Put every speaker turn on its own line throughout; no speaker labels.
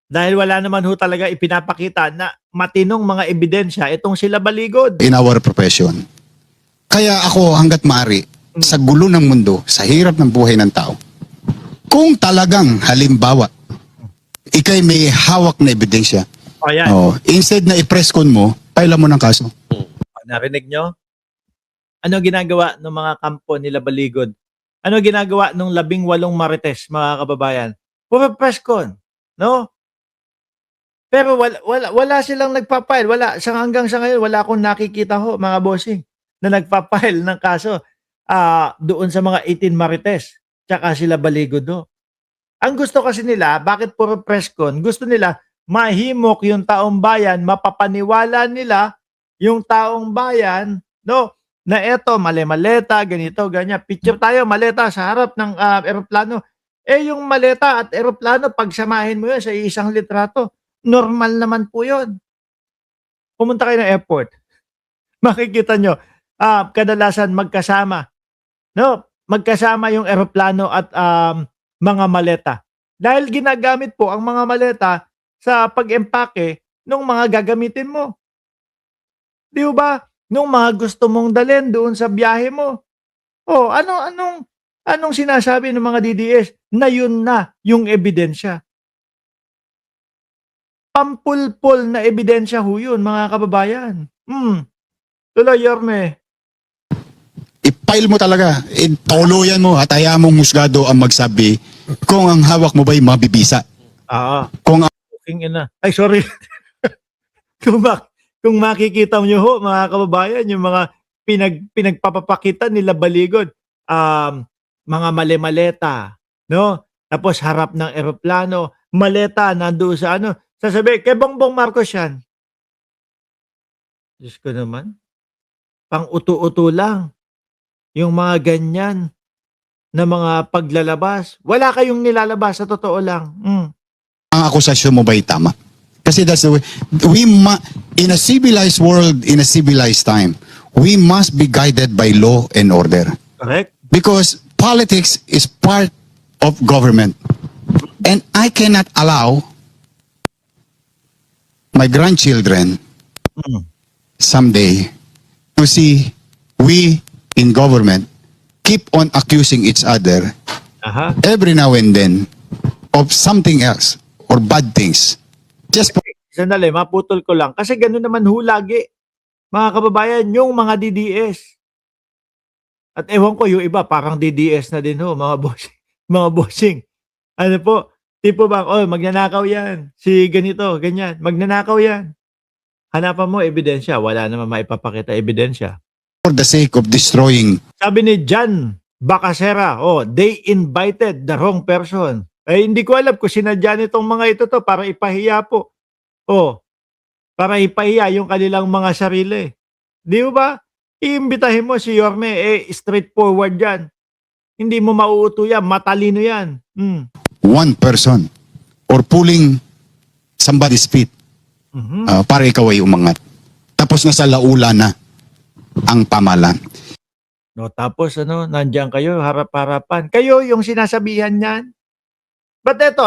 Dahil wala naman ho talaga ipinapakita na matinong mga ebidensya itong sila Baligod.
In our profession. Kaya ako hanggat maaari, sa gulo ng mundo, sa hirap ng buhay ng tao, kung talagang halimbawa, ikay may hawak na ebidensya,
O yan,
instead na i-press con mo, paila mo ng kaso.
narinig nyo? Ano ginagawa ng mga kampo nila Baligod? Ano ginagawa ng 18 marites, mga kababayan? Puro press con, no? Pero wala silang nagpa-file. Hanggang sa ngayon, wala akong nakikita ho, mga bossing, na nagpa-file ng kaso doon sa mga 18 marites. Tsaka sila Baligod do. Ang gusto kasi nila, bakit puro press con? Gusto nila mahimok yung taong bayan, mapapaniwala nila yung taong bayan, no? Na eto, mali-maleta, ganito, ganyan. Picture tayo, maleta sa harap ng eroplano. Eh, yung maleta at eroplano, pagsamahin mo yun sa isang litrato, normal naman po yun. Pumunta kayo ng airport, makikita nyo, kadalasan magkasama, no? Magkasama yung eroplano at mga maleta. Dahil ginagamit po ang mga maleta sa pag-empake ng mga gagamitin mo. Di ba? Nung mga gusto mong dalhin doon sa biyahe mo. Oh, anong sinasabi ng mga DDS na yun na yung ebidensya? Pampulpol na ebidensya ho yun, mga kababayan. Tuloy, Yorme.
I-file mo talaga, tuluyan mo at hayaan mong husgado ang magsabi kung ang hawak mo ba'y mabibisa. Kung
King ina. Ay, sorry. kung makikita nyo ho, mga kababayan, yung mga pinagpapakita nila Baligod, mga mali-maleta, no? Tapos harap ng eroplano, maleta nandoon sa sasabi, kay Bongbong Marcos yan. Diyos ko naman. Pang-uto-uto lang. Yung mga ganyan na mga paglalabas. Wala kayong nilalabas, sa totoo lang.
ang akusasyon mo ba'y tama? Kasi that's the way, in a civilized world, in a civilized time, we must be guided by law and order.
Correct?
Because politics is part of government. And I cannot allow my grandchildren someday to see we in government keep on accusing each other every now and then of something else or bad things. Just
Sandali, maputol ko lang. Kasi gano'n naman ho lagi, mga kababayan, yung mga DDS. At ewan ko, yung iba, parang DDS na din ho, mga bossing. Mga bossing. Ano po, tipo bang, magnanakaw yan. Si ganito, ganyan. Magnanakaw yan. Hanapan mo ebidensya. Wala naman maipapakita ebidensya.
for the sake of destroying.
Sabi ni John Bacasera, they invited the wrong person. Hindi ko alam kung sinadya nitong mga ito para ipahiya po. Para ipahiya yung kanilang mga sarili. Di ba? Iimbitahin mo si Yorme, straightforward yan. Hindi mo mauuto yan, matalino yan.
One person or pulling somebody's feet para ikaw ay umangat. Tapos nasa laula na ang pamalan.
No, tapos nandiyan kayo, harap-harapan. Kayo yung sinasabihan niyan. But ito,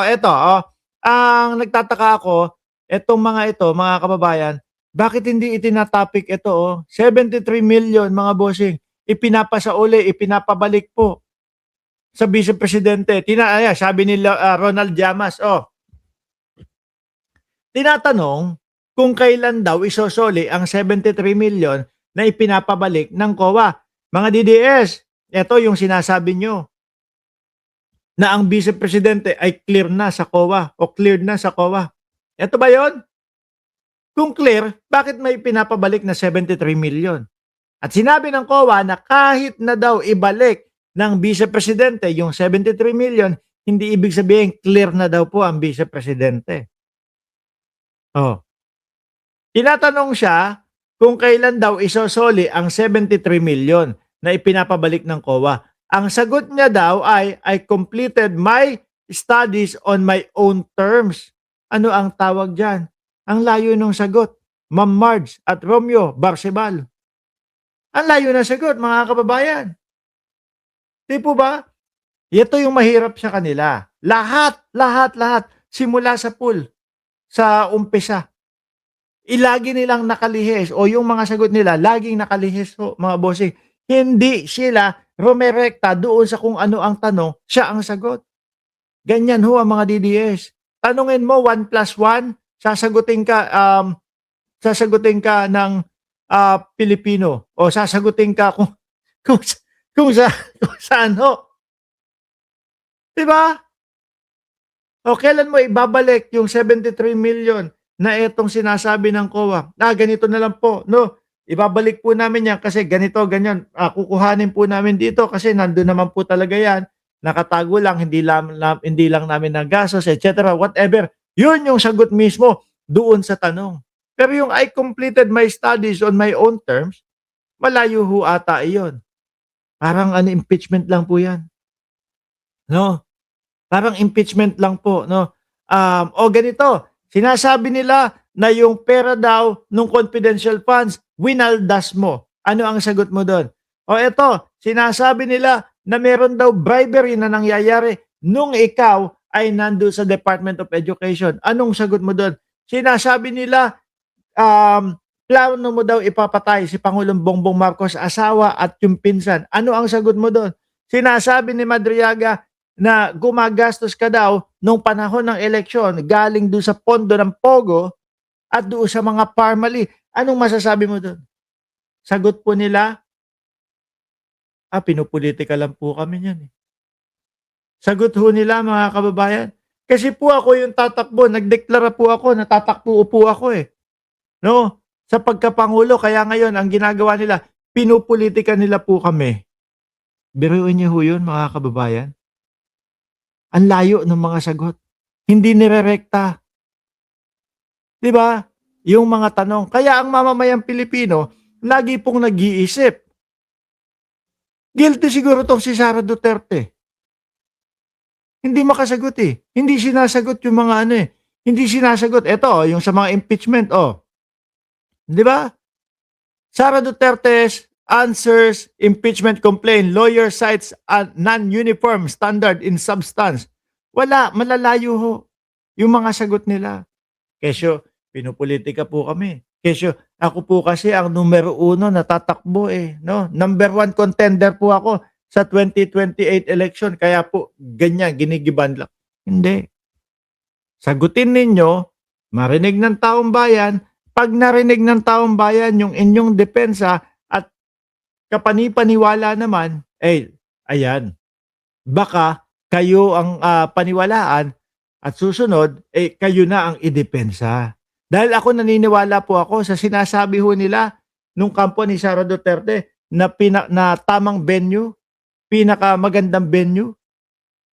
ang nagtataka ako, etong mga ito, mga kababayan, bakit hindi itinatopic ito, 73 million, mga bossing, ipinapasauli, ipinapabalik po sa Vice Presidente. Sabi ni Ronald Llamas, tinatanong kung kailan daw isosoli ang 73 million na ipinapabalik ng COA. Mga DDS, ito yung sinasabi nyo na ang Vice Presidente ay clear na sa COA o cleared na sa COA. Ito ba yon? Kung clear, bakit may pinapabalik na 73 million? At sinabi ng COA na kahit na daw ibalik ng Vice Presidente yung 73 million, hindi ibig sabihin clear na daw po ang Vice Presidente. Tinatanong siya kung kailan daw isosoli ang 73 million na ipinapabalik ng COA. Ang sagot niya daw ay, I completed my studies on my own terms. Ano ang tawag dyan? Ang layo ng sagot. Ma'am Marge at Romeo Barcebal. Ang layo ng sagot, mga kababayan. Di po ba? Ito yung mahirap sa kanila. Lahat. Simula sa pool. sa umpisa. Lagi nilang nakalihis o yung mga sagot nila laging nakalihis ho, mga bossing. Hindi sila rumerekta doon sa kung ano ang tanong, siya ang sagot. Ganyan ho ang mga DDS. Tanungin mo 1+1, sasagutin ka ng Pilipino o sasagutin ka kung, kung, sa, kung saan ho. 'Di ba? O kailan mo ibabalik yung 73 million na itong sinasabi ng COA? Ganito na lang po, no? Ibabalik po namin yan kasi ganito, ganyan. Kukuhanin po namin dito kasi nandun naman po talaga yan. Nakatago lang, hindi lang namin nagastos, etc. Whatever. Yun yung sagot mismo doon sa tanong. Pero yung I completed my studies on my own terms, malayo ho ata iyon. Parang impeachment lang po yan. No? Parang impeachment lang po, no? O ganito, sinasabi nila na yung pera daw nung confidential funds, winaldas mo. Ano ang sagot mo doon? O eto, sinasabi nila na meron daw bribery na nangyayari nung ikaw ay nando sa Department of Education. Anong sagot mo doon? Sinasabi nila, plano mo daw ipapatay si Pangulong Bongbong Marcos, asawa at yung pinsan. Ano ang sagot mo doon? Sinasabi ni Madriaga na gumagastos ka daw nung panahon ng eleksyon galing doon sa pondo ng Pogo at doon sa mga Parmali. Anong masasabi mo doon? Sagot po nila, pinupolitika lang po kami niyan eh. Sagot ho nila, mga kababayan, kasi po ako yung tatakbo, nagdeklara po ako, natatakbo po ako eh. No? Sa pagkapangulo, kaya ngayon ang ginagawa nila, pinupolitika nila po kami. Biruin niyo ho yun, mga kababayan. Ang layo ng mga sagot. Hindi nirerekta. 'Di ba? Yung mga tanong. Kaya ang mamamayang Pilipino, lagi pong nag-iisip. Guilty siguro tong si Sara Duterte. Hindi makasagot eh. Hindi sinasagot yung mga Hindi sinasagot. Ito, yung sa mga impeachment, 'Di ba? Sara Duterte's answers impeachment complaint. Lawyer cites a non-uniform standard in substance. Wala, malalayo ho yung mga sagot nila. Kesyo, pinupolitika po kami. Kesyo, ako po kasi ang numero 1 na tatakbo eh. No? Number 1 contender po ako sa 2028 election. Kaya po, ganyan, ginigiban lang. Hindi. Sagutin ninyo, marinig ng taong bayan. Pag narinig ng taong bayan yung inyong depensa at kapanipaniwala naman, ayan, baka kayo ang paniwalaan at susunod, kayo na ang idepensa. Dahil ako naniniwala po ako sa sinasabi ho nila nung kampo ni Sara Duterte na tamang venue, pinakamagandang venue